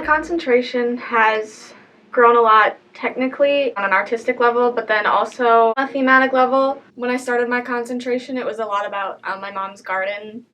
concentration has grown a lot technically on an artistic level, but then also on a thematic level. When I started my concentration, it was a lot about my mom's garden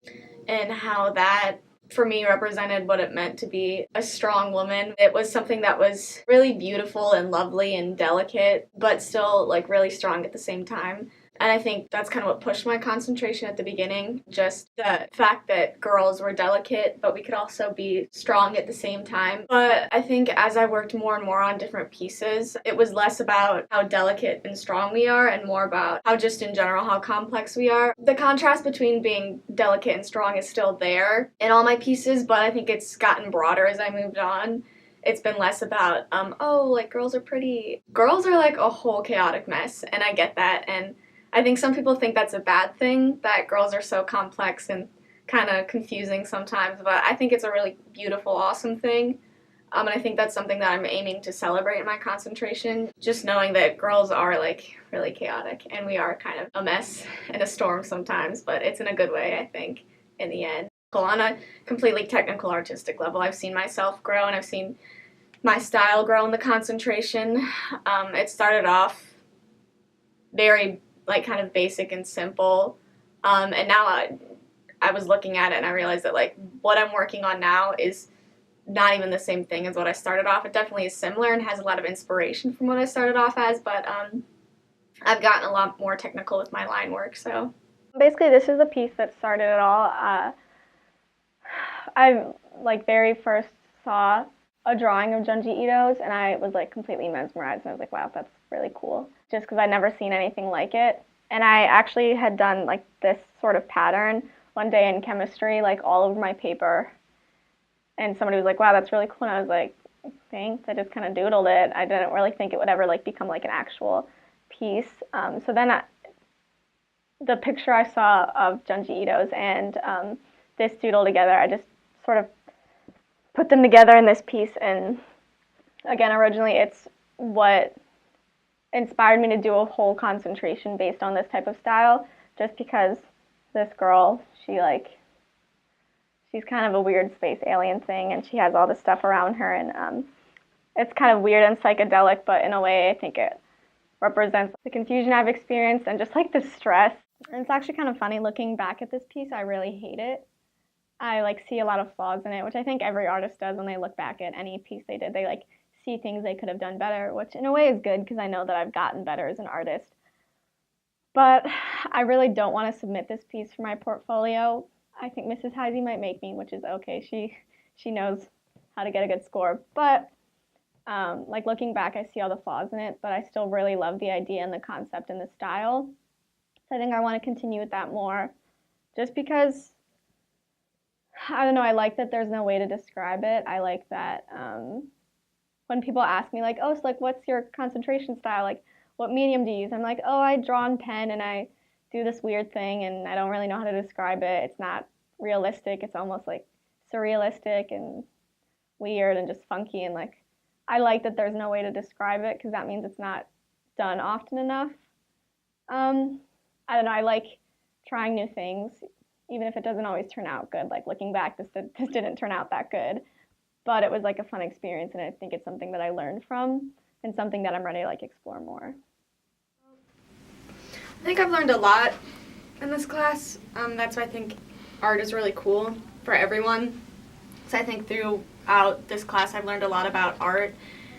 and how that for me represented what it meant to be a strong woman. It was something that was really beautiful and lovely and delicate, but still like really strong at the same time. And I think that's kind of what pushed my concentration at the beginning. Just the fact that girls were delicate, but we could also be strong at the same time. But I think as I worked more and more on different pieces, it was less about how delicate and strong we are and more about how just in general how complex we are. The contrast between being delicate and strong is still there in all my pieces, but I think it's gotten broader as I moved on. It's been less about, like girls are pretty. Girls are like a whole chaotic mess, and I get that. And I think some people think that's a bad thing, that girls are so complex and kind of confusing sometimes, but I think it's a really beautiful, awesome thing. And I think that's something that I'm aiming to celebrate in my concentration, just knowing that girls are like really chaotic and we are kind of a mess and a storm sometimes, but it's in a good way, I think, in the end. On a completely technical artistic level, I've seen myself grow and I've seen my style grow in the concentration. It started off very like kind of basic and simple. And now I was looking at it and I realized that like what I'm working on now is not even the same thing as what I started off. It definitely is similar and has a lot of inspiration from what I started off as, but I've gotten a lot more technical with my line work, so. Basically, this is the piece that started it all. I like very first saw a drawing of Junji Ito's and I was like completely mesmerized and I was like, wow, that's really cool. Just because I'd never seen anything like it. And I actually had done like this sort of pattern one day in chemistry, like all over my paper. And somebody was like, wow, that's really cool. And I was like, thanks. I just kind of doodled it. I didn't really think it would ever like become like an actual piece. So then the picture I saw of Junji Ito's and this doodle together, I just sort of put them together in this piece. And again, originally it's what inspired me to do a whole concentration based on this type of style, just because this girl, she's kind of a weird space alien thing, and she has all this stuff around her, and it's kind of weird and psychedelic, but in a way I think it represents the confusion I've experienced and just like the stress. And it's actually kind of funny looking back at this piece. I really hate it. I like see a lot of flaws in it, which I think every artist does when they look back at any piece they did. They like see things they could have done better, which in a way is good because I know that I've gotten better as an artist. But I really don't want to submit this piece for my portfolio. I think Mrs. Heisey might make me, which is okay. She knows how to get a good score. But like looking back, I see all the flaws in it, but I still really love the idea and the concept and the style. So I think I want to continue with that more, just because I don't know. I like that there's no way to describe it. I like that when people ask me like, oh, so like, what's your concentration style? Like, what medium do you use? I'm like, oh, I draw on pen and I do this weird thing and I don't really know how to describe it. It's not realistic. It's almost like surrealistic and weird and just funky. And like, I like that there's no way to describe it because that means it's not done often enough. I don't know. I like trying new things, even if it doesn't always turn out good. Like looking back, this didn't turn out that good. But it was like a fun experience, and I think it's something that I learned from and something that I'm ready to like explore more. I think I've learned a lot in this class. That's why I think art is really cool for everyone. So I think throughout this class I've learned a lot about art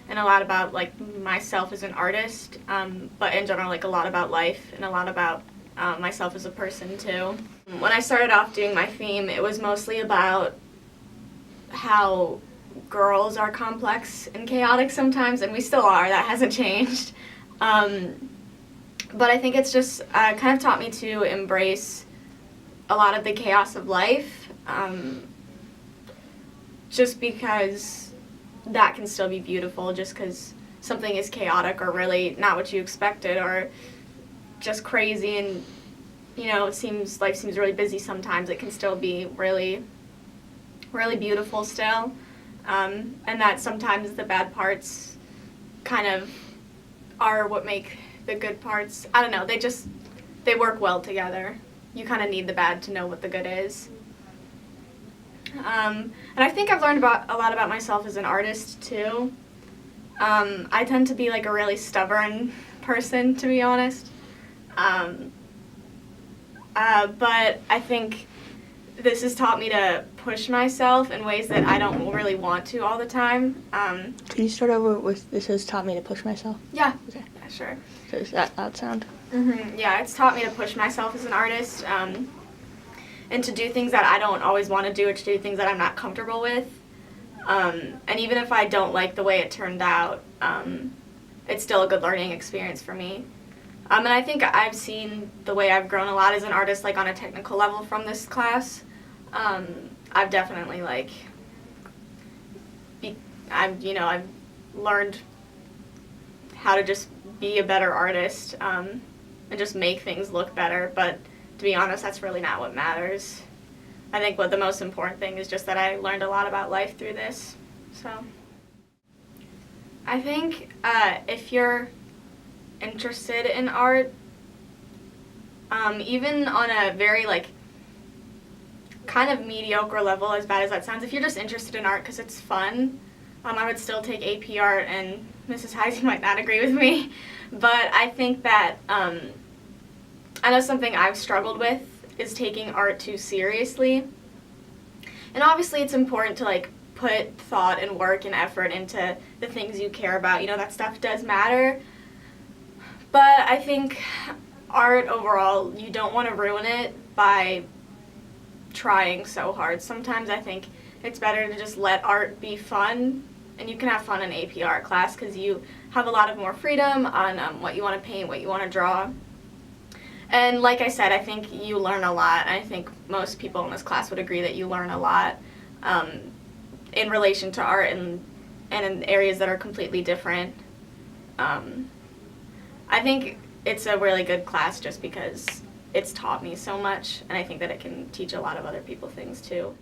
and a lot about like myself as an artist, but in general like a lot about life and a lot about myself as a person too. When I started off doing my theme, it was mostly about how girls are complex and chaotic sometimes, and we still are. That hasn't changed. But I think it's just kind of taught me to embrace a lot of the chaos of life, just because that can still be beautiful, just because something is chaotic or really not what you expected or just crazy and, you know, life seems really busy sometimes. It can still be really, really beautiful still. And that sometimes the bad parts kind of are what make the good parts. I don't know, they work well together. You kind of need the bad to know what the good is. And I think I've learned a lot about myself as an artist too. I tend to be like a really stubborn person, to be honest. But I think this has taught me to push myself in ways that I don't really want to all the time. Can you start over with "this has taught me to push myself"? Yeah. Okay. Yeah, sure. So is that loud sound? Yeah, it's taught me to push myself as an artist, and to do things that I don't always want to do, or to do things that I'm not comfortable with. And even if I don't like the way it turned out, it's still a good learning experience for me. And I think I've seen the way I've grown a lot as an artist, like on a technical level from this class. I've definitely I've learned how to just be a better artist, and just make things look better. But to be honest, that's really not what matters. I think what the most important thing is just that I learned a lot about life through this. So I think if you're interested in art, even on a very kind of mediocre level, as bad as that sounds, if you're just interested in art because it's fun, I would still take AP Art, and Mrs. Heisey might not agree with me, but I think that I know something I've struggled with is taking art too seriously. And obviously it's important to put thought and work and effort into the things you care about. That stuff does matter. But I think art overall, you don't want to ruin it by trying so hard. Sometimes I think it's better to just let art be fun, and you can have fun in AP Art class because you have a lot of more freedom on what you want to paint, what you want to draw. And like I said, I think you learn a lot. I think most people in this class would agree that you learn a lot in relation to art and in areas that are completely different. I think it's a really good class just because it's taught me so much, and I think that it can teach a lot of other people things too.